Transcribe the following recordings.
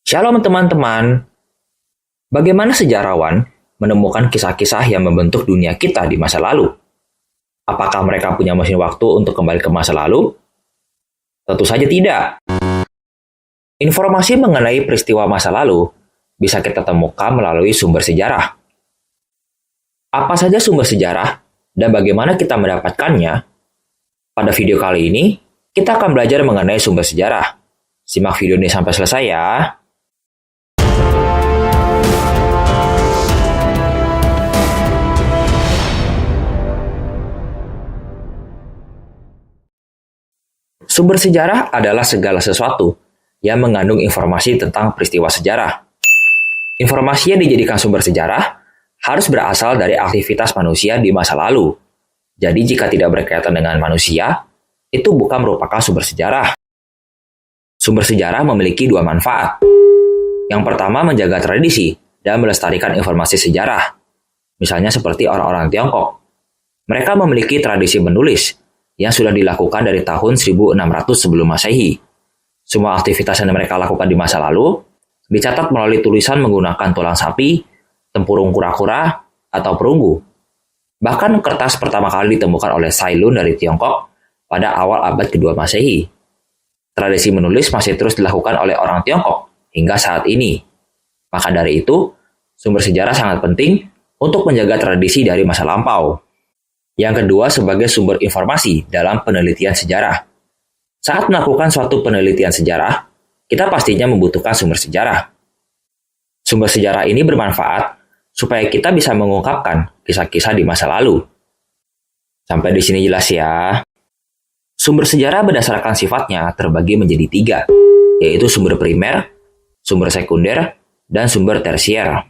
Shalom teman-teman. Bagaimana sejarawan menemukan kisah-kisah yang membentuk dunia kita di masa lalu? Apakah mereka punya mesin waktu untuk kembali ke masa lalu? Tentu saja tidak. Informasi mengenai peristiwa masa lalu bisa kita temukan melalui sumber sejarah. Apa saja sumber sejarah dan bagaimana kita mendapatkannya? Pada video kali ini, kita akan belajar mengenai sumber sejarah. Simak video ini sampai selesai ya. Sumber sejarah adalah segala sesuatu yang mengandung informasi tentang peristiwa sejarah. Informasi yang dijadikan sumber sejarah harus berasal dari aktivitas manusia di masa lalu. Jadi jika tidak berkaitan dengan manusia, itu bukan merupakan sumber sejarah. Sumber sejarah memiliki dua manfaat. Yang pertama, menjaga tradisi dan melestarikan informasi sejarah. Misalnya seperti orang-orang Tiongkok. Mereka memiliki tradisi menulis yang sudah dilakukan dari tahun 1600 sebelum Masehi. Semua aktivitas yang mereka lakukan di masa lalu dicatat melalui tulisan menggunakan tulang sapi, tempurung kura-kura, atau perunggu. Bahkan kertas pertama kali ditemukan oleh Cailun dari Tiongkok pada awal abad kedua Masehi. Tradisi menulis masih terus dilakukan oleh orang Tiongkok hingga saat ini. Maka dari itu, sumber sejarah sangat penting untuk menjaga tradisi dari masa lampau. Yang kedua, sebagai sumber informasi dalam penelitian sejarah. Saat melakukan suatu penelitian sejarah, kita pastinya membutuhkan sumber sejarah. Sumber sejarah ini bermanfaat supaya kita bisa mengungkapkan kisah-kisah di masa lalu. Sampai di sini jelas ya. Sumber sejarah berdasarkan sifatnya terbagi menjadi tiga, yaitu sumber primer, sumber sekunder, dan sumber tersier.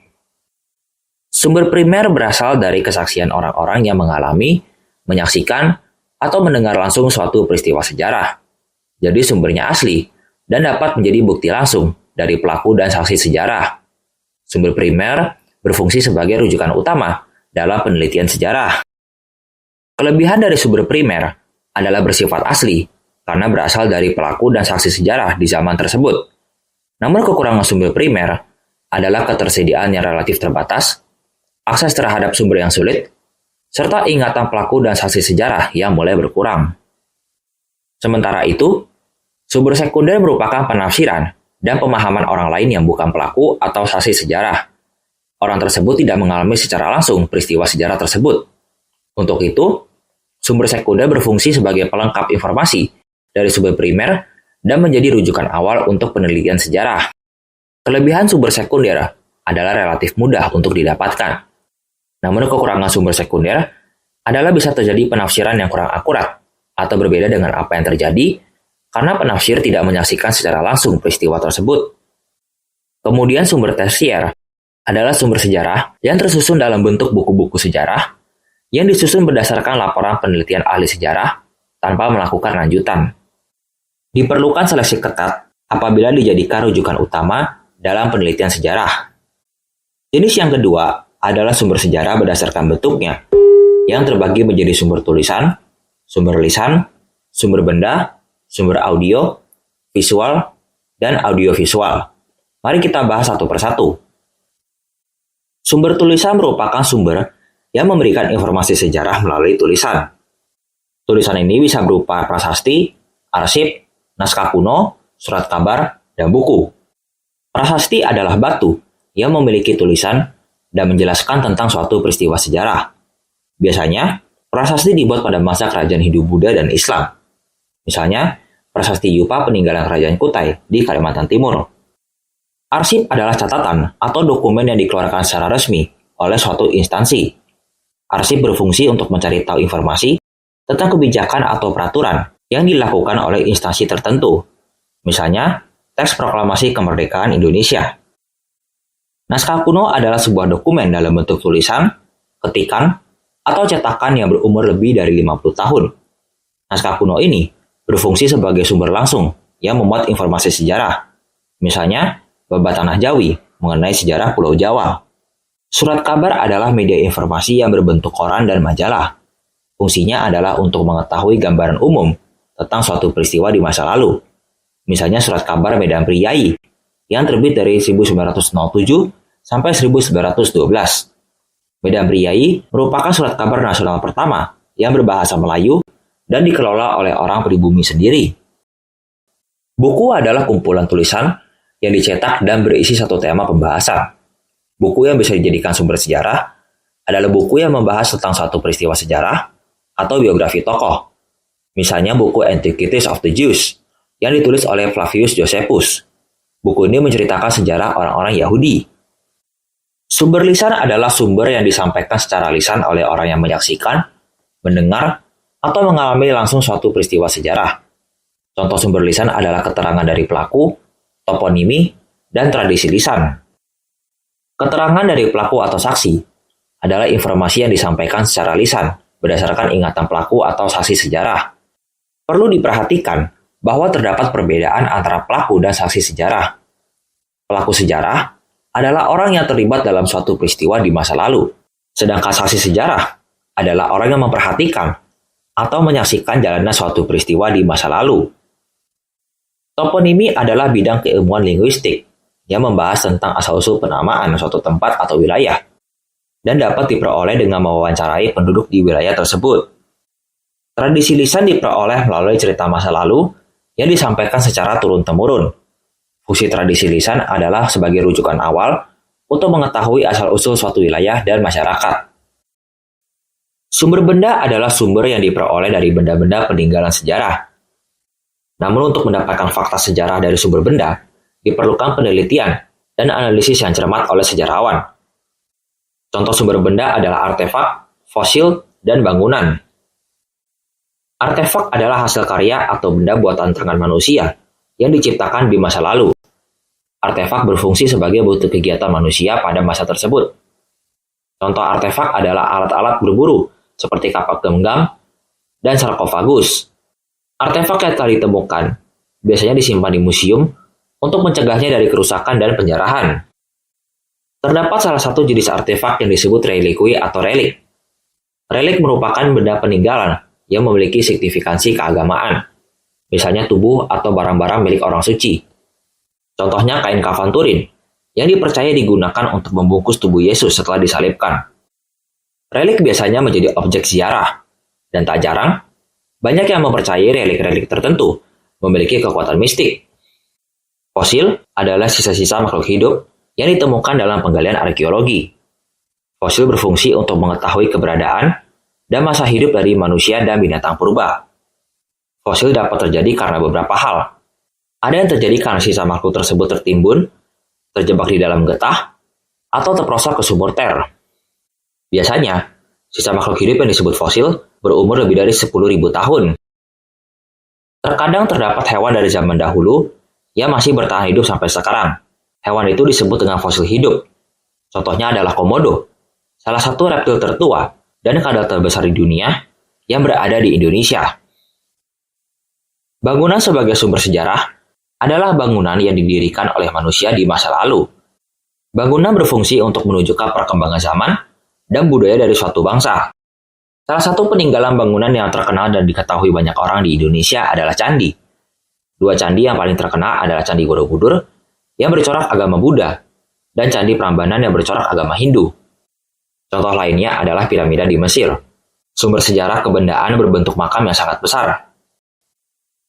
Sumber primer berasal dari kesaksian orang-orang yang mengalami, menyaksikan, atau mendengar langsung suatu peristiwa sejarah. Jadi sumbernya asli dan dapat menjadi bukti langsung dari pelaku dan saksi sejarah. Sumber primer berfungsi sebagai rujukan utama dalam penelitian sejarah. Kelebihan dari sumber primer adalah bersifat asli karena berasal dari pelaku dan saksi sejarah di zaman tersebut. Namun kekurangan sumber primer adalah ketersediaan yang relatif terbatas, akses terhadap sumber yang sulit, serta ingatan pelaku dan saksi sejarah yang mulai berkurang. Sementara itu, sumber sekunder merupakan penafsiran dan pemahaman orang lain yang bukan pelaku atau saksi sejarah. Orang tersebut tidak mengalami secara langsung peristiwa sejarah tersebut. Untuk itu, sumber sekunder berfungsi sebagai pelengkap informasi dari sumber primer dan menjadi rujukan awal untuk penelitian sejarah. Kelebihan sumber sekunder adalah relatif mudah untuk didapatkan. Namun kekurangan sumber sekunder adalah bisa terjadi penafsiran yang kurang akurat atau berbeda dengan apa yang terjadi karena penafsir tidak menyaksikan secara langsung peristiwa tersebut. Kemudian sumber tersier adalah sumber sejarah yang tersusun dalam bentuk buku-buku sejarah yang disusun berdasarkan laporan penelitian ahli sejarah tanpa melakukan lanjutan. Diperlukan seleksi ketat apabila dijadikan rujukan utama dalam penelitian sejarah. Jenis yang kedua adalah sumber sejarah berdasarkan bentuknya, yang terbagi menjadi sumber tulisan, sumber lisan, sumber benda, sumber audio, visual, dan audiovisual. Mari kita bahas satu persatu. Sumber tulisan merupakan sumber yang memberikan informasi sejarah melalui tulisan. Tulisan ini bisa berupa prasasti, arsip, naskah kuno, surat kabar, dan buku. Prasasti adalah batu yang memiliki tulisan dan menjelaskan tentang suatu peristiwa sejarah. Biasanya, prasasti dibuat pada masa kerajaan Hindu-Buddha dan Islam. Misalnya, prasasti Yupa peninggalan kerajaan Kutai di Kalimantan Timur. Arsip adalah catatan atau dokumen yang dikeluarkan secara resmi oleh suatu instansi. Arsip berfungsi untuk mencari tahu informasi tentang kebijakan atau peraturan yang dilakukan oleh instansi tertentu. Misalnya, teks proklamasi kemerdekaan Indonesia. Naskah kuno adalah sebuah dokumen dalam bentuk tulisan, ketikan, atau cetakan yang berumur lebih dari 50 tahun. Naskah kuno ini berfungsi sebagai sumber langsung yang memuat informasi sejarah. Misalnya, Babat Tanah Jawi mengenai sejarah Pulau Jawa. Surat kabar adalah media informasi yang berbentuk koran dan majalah. Fungsinya adalah untuk mengetahui gambaran umum tentang suatu peristiwa di masa lalu. Misalnya surat kabar Medan Priyayi yang terbit dari 1907 sampai 1912. Medan Priai merupakan surat kabar nasional pertama yang berbahasa Melayu dan dikelola oleh orang pribumi sendiri. Buku adalah kumpulan tulisan yang dicetak dan berisi satu tema pembahasan. Buku yang bisa dijadikan sumber sejarah adalah buku yang membahas tentang suatu peristiwa sejarah atau biografi tokoh. Misalnya buku Antiquities of the Jews yang ditulis oleh Flavius Josephus. Buku ini menceritakan sejarah orang-orang Yahudi. Sumber lisan adalah sumber yang disampaikan secara lisan oleh orang yang menyaksikan, mendengar, atau mengalami langsung suatu peristiwa sejarah. Contoh sumber lisan adalah keterangan dari pelaku, toponimi, dan tradisi lisan. Keterangan dari pelaku atau saksi adalah informasi yang disampaikan secara lisan berdasarkan ingatan pelaku atau saksi sejarah. Perlu diperhatikan bahwa terdapat perbedaan antara pelaku dan saksi sejarah. Pelaku sejarah adalah orang yang terlibat dalam suatu peristiwa di masa lalu, sedangkan saksi sejarah adalah orang yang memperhatikan atau menyaksikan jalannya suatu peristiwa di masa lalu. Toponimi adalah bidang keilmuan linguistik yang membahas tentang asal-usul penamaan suatu tempat atau wilayah, dan dapat diperoleh dengan mewawancarai penduduk di wilayah tersebut. Tradisi lisan diperoleh melalui cerita masa lalu yang disampaikan secara turun-temurun. Fungsi tradisi lisan adalah sebagai rujukan awal untuk mengetahui asal-usul suatu wilayah dan masyarakat. Sumber benda adalah sumber yang diperoleh dari benda-benda peninggalan sejarah. Namun untuk mendapatkan fakta sejarah dari sumber benda, diperlukan penelitian dan analisis yang cermat oleh sejarawan. Contoh sumber benda adalah artefak, fosil, dan bangunan. Artefak adalah hasil karya atau benda buatan tangan manusia yang diciptakan di masa lalu. Artefak berfungsi sebagai bukti kegiatan manusia pada masa tersebut. Contoh artefak adalah alat-alat berburu seperti kapak genggam dan sarkofagus. Artefak yang telah ditemukan biasanya disimpan di museum untuk mencegahnya dari kerusakan dan penjarahan. Terdapat salah satu jenis artefak yang disebut relikwi atau relik. Relik merupakan benda peninggalan yang memiliki signifikansi keagamaan, misalnya tubuh atau barang-barang milik orang suci. Contohnya kain kafan Turin, yang dipercaya digunakan untuk membungkus tubuh Yesus setelah disalibkan. Relik biasanya menjadi objek ziarah, dan tak jarang, banyak yang mempercayai relik-relik tertentu memiliki kekuatan mistik. Fosil adalah sisa-sisa makhluk hidup yang ditemukan dalam penggalian arkeologi. Fosil berfungsi untuk mengetahui keberadaan dan masa hidup dari manusia dan binatang purba. Fosil dapat terjadi karena beberapa hal. Ada yang terjadi karena sisa makhluk tersebut tertimbun, terjebak di dalam getah, atau terperosok ke sumur ter. Biasanya, sisa makhluk hidup yang disebut fosil berumur lebih dari 10.000 tahun. Terkadang terdapat hewan dari zaman dahulu yang masih bertahan hidup sampai sekarang. Hewan itu disebut dengan fosil hidup. Contohnya adalah komodo, salah satu reptil tertua dan kadal terbesar di dunia yang berada di Indonesia. Bangunan sebagai sumber sejarah adalah bangunan yang didirikan oleh manusia di masa lalu. Bangunan berfungsi untuk menunjukkan perkembangan zaman dan budaya dari suatu bangsa. Salah satu peninggalan bangunan yang terkenal dan diketahui banyak orang di Indonesia adalah candi. Dua candi yang paling terkenal adalah Candi Borobudur yang bercorak agama Buddha dan Candi Prambanan yang bercorak agama Hindu. Contoh lainnya adalah piramida di Mesir. Sumber sejarah kebendaan berbentuk makam yang sangat besar.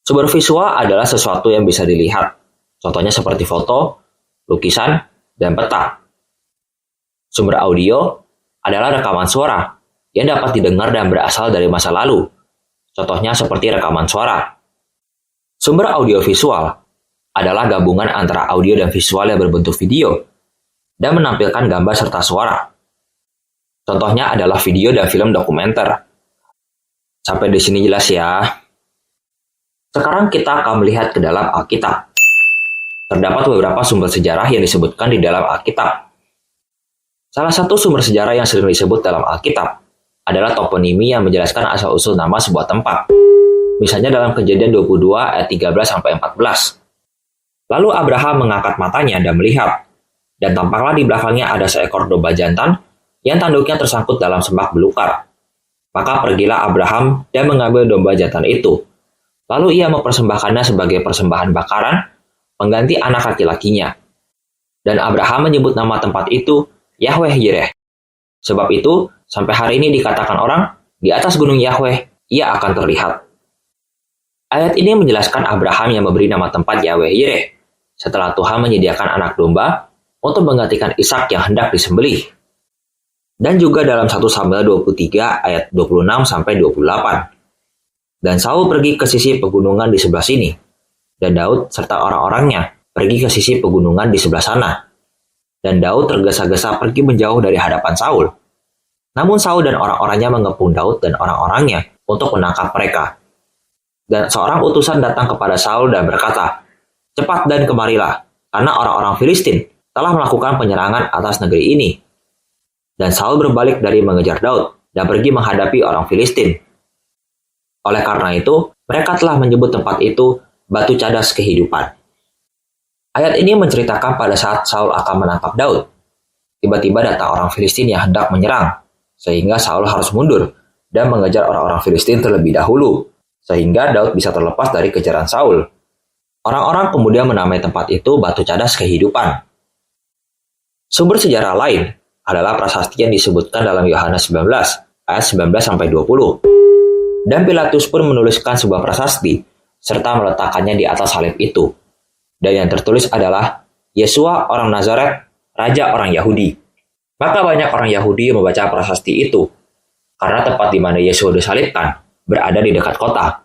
Sumber visual adalah sesuatu yang bisa dilihat. Contohnya seperti foto, lukisan, dan peta. Sumber audio adalah rekaman suara yang dapat didengar dan berasal dari masa lalu. Contohnya seperti rekaman suara. Sumber audiovisual adalah gabungan antara audio dan visual yang berbentuk video dan menampilkan gambar serta suara. Contohnya adalah video dan film dokumenter. Sampai di sini jelas ya. Sekarang kita akan melihat ke dalam Alkitab. Terdapat beberapa sumber sejarah yang disebutkan di dalam Alkitab. Salah satu sumber sejarah yang sering disebut dalam Alkitab adalah toponimi yang menjelaskan asal-usul nama sebuah tempat. Misalnya dalam Kejadian 22 ayat 13-14. Lalu Abraham mengangkat matanya dan melihat, dan tampaklah di belakangnya ada seekor domba jantan yang tanduknya tersangkut dalam semak belukar. Maka pergilah Abraham dan mengambil domba jantan itu. Lalu ia mempersembahkannya sebagai persembahan bakaran, pengganti anak laki-lakinya, Dan Abraham menyebut nama tempat itu Yahweh Yireh. Sebab itu, sampai hari ini dikatakan orang, di atas gunung Yahweh, ia akan terlihat. Ayat ini menjelaskan Abraham yang memberi nama tempat Yahweh Yireh, setelah Tuhan menyediakan anak domba untuk menggantikan Ishak yang hendak disembelih. Dan juga dalam 1 Samuel 23 ayat 26-28. Dan Saul pergi ke sisi pegunungan di sebelah sini, dan Daud serta orang-orangnya pergi ke sisi pegunungan di sebelah sana. Dan Daud tergesa-gesa pergi menjauh dari hadapan Saul. Namun Saul dan orang-orangnya mengepung Daud dan orang-orangnya untuk menangkap mereka. Dan seorang utusan datang kepada Saul dan berkata, "Cepat dan kemarilah, karena orang-orang Filistin telah melakukan penyerangan atas negeri ini." Dan Saul berbalik dari mengejar Daud dan pergi menghadapi orang Filistin. Oleh karena itu, mereka telah menyebut tempat itu Batu Cadas Kehidupan. Ayat ini menceritakan pada saat Saul akan menangkap Daud. Tiba-tiba datang orang Filistin yang hendak menyerang, sehingga Saul harus mundur dan mengejar orang-orang Filistin terlebih dahulu, sehingga Daud bisa terlepas dari kejaran Saul. Orang-orang kemudian menamai tempat itu Batu Cadas Kehidupan. Sumber sejarah lain adalah prasasti yang disebutkan dalam Yohanes 19, ayat 19-20. Dan Pilatus pun menuliskan sebuah prasasti, serta meletakkannya di atas salib itu. Dan yang tertulis adalah, Yesua orang Nazaret, Raja orang Yahudi. Maka banyak orang Yahudi yang membaca prasasti itu, karena tempat di mana Yesus disalibkan berada di dekat kota.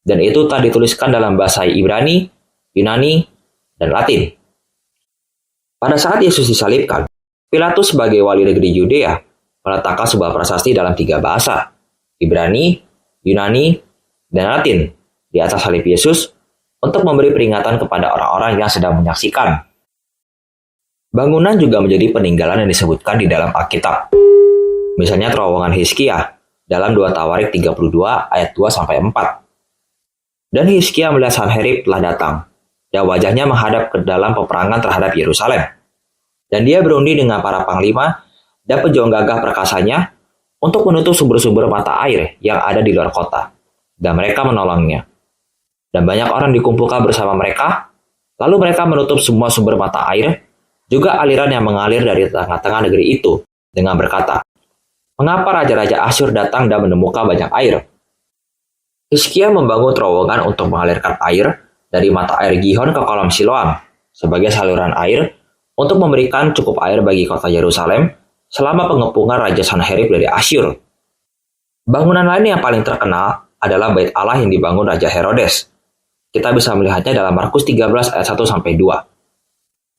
Dan itu telah dituliskan dalam bahasa Ibrani, Yunani, dan Latin. Pada saat Yesus disalibkan, Pilatus sebagai wali negeri Yudea meletakkan sebuah prasasti dalam 3 bahasa, Ibrani, Yunani, dan Latin, di atas salib Yesus untuk memberi peringatan kepada orang-orang yang sedang menyaksikan. Bangunan juga menjadi peninggalan yang disebutkan di dalam Alkitab. Misalnya terowongan Hizkia dalam 2 Tawarik 32 ayat 2-4. Dan Hizkia melihat Sanherib telah datang, dan wajahnya menghadap ke dalam peperangan terhadap Yerusalem. Dan dia berundi dengan para panglima dan pejuang gagah perkasanya untuk menutup sumber-sumber mata air yang ada di luar kota. Dan mereka menolongnya. Dan banyak orang dikumpulkan bersama mereka, lalu mereka menutup semua sumber mata air, juga aliran yang mengalir dari tengah-tengah negeri itu, dengan berkata, "Mengapa raja-raja Asyur datang dan menemukan banyak air?" Hizkia membangun terowongan untuk mengalirkan air dari mata air Gihon ke kolam Siloam, sebagai saluran air untuk memberikan cukup air bagi kota Yerusalem selama pengepungan Raja Sanherib dari Asyur. Bangunan lain yang paling terkenal adalah Bait Allah yang dibangun Raja Herodes. Kita bisa melihatnya dalam Markus 13 ayat 1-2.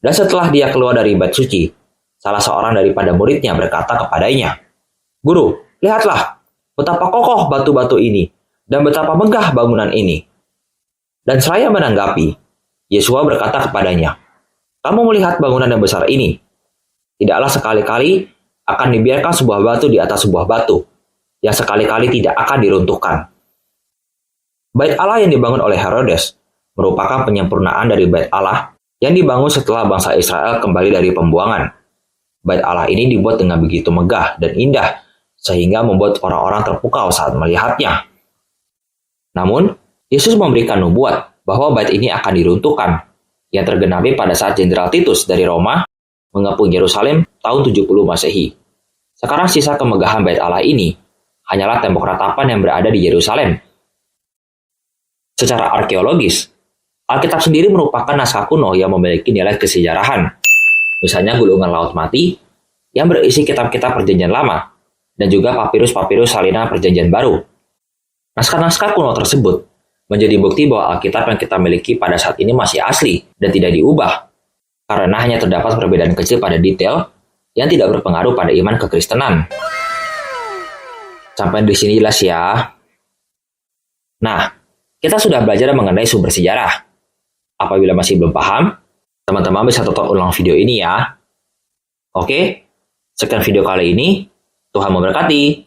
Dan setelah dia keluar dari bait suci, salah seorang daripada muridnya berkata kepadanya, "Guru, lihatlah, betapa kokoh batu-batu ini, dan betapa megah bangunan ini." Dan seraya menanggapi, Yesua berkata kepadanya, "Kamu melihat bangunan yang besar ini? Tidaklah sekali-kali akan dibiarkan sebuah batu di atas sebuah batu, yang sekali-kali tidak akan diruntuhkan." Bait Allah yang dibangun oleh Herodes merupakan penyempurnaan dari Bait Allah yang dibangun setelah bangsa Israel kembali dari pembuangan. Bait Allah ini dibuat dengan begitu megah dan indah, sehingga membuat orang-orang terpukau saat melihatnya. Namun, Yesus memberikan nubuat bahwa bait ini akan diruntuhkan, yang tergenapi pada saat Jenderal Titus dari Roma mengepung Yerusalem tahun 70 Masehi. Sekarang sisa kemegahan Bait Allah ini hanyalah tembok ratapan yang berada di Yerusalem. Secara arkeologis, Alkitab sendiri merupakan naskah kuno yang memiliki nilai kesejarahan. Misalnya Gulungan Laut Mati yang berisi kitab-kitab Perjanjian Lama dan juga papirus-papirus salinan Perjanjian Baru. Naskah-naskah kuno tersebut menjadi bukti bahwa Alkitab yang kita miliki pada saat ini masih asli dan tidak diubah, karena hanya terdapat perbedaan kecil pada detail yang tidak berpengaruh pada iman kekristenan. Sampai di sini jelas ya. Nah, kita sudah belajar mengenai sumber sejarah. Apabila masih belum paham, teman-teman bisa tonton ulang video ini ya. Oke, sekian video kali ini. Tuhan memberkati.